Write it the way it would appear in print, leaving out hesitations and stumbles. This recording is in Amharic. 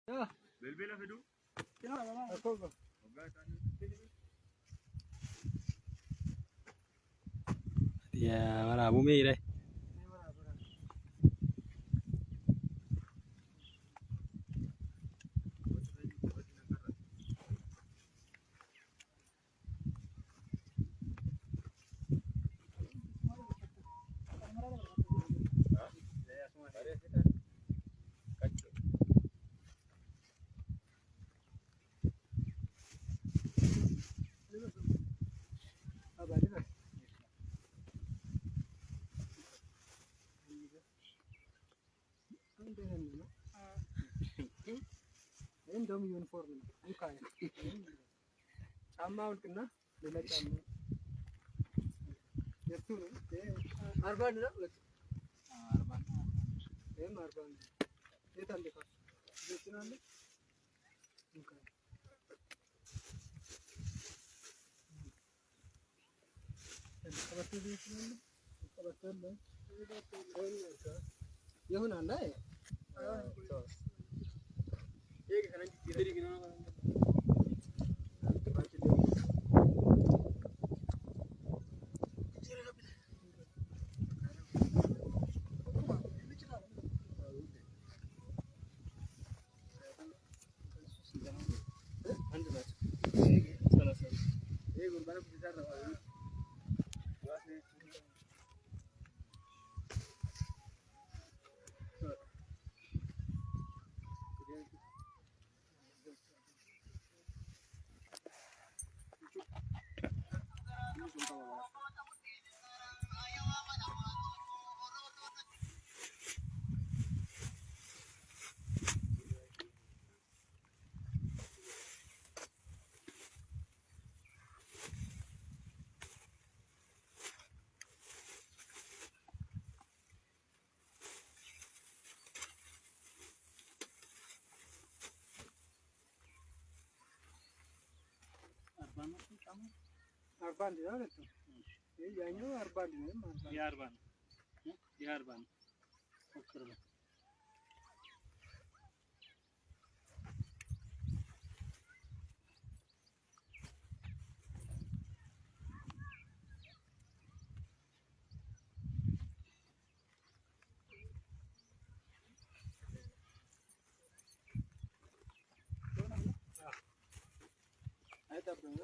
Bilbila fidu. Waraabuu miidhee. እንደውም ዩኒፎርም ነው እንካይ ጫማ አውልቅና ሌላ ጫማ የቱ ነው? አርባ ነው ለጥ አርባ ነው። ይሄም አርባ ነው። የት አለ ካስ የት አለ? እንካይ ተበተለ ይችላል ተበተለ ይሆናል አይ एक घंटे की देरी की ना አርባ አንድ ነው ማለት ነው። ያኛው አርባ አንድ ነው ማለት ነው። የአርባ ነው የአርባ ነው ሞክረው አይጠብም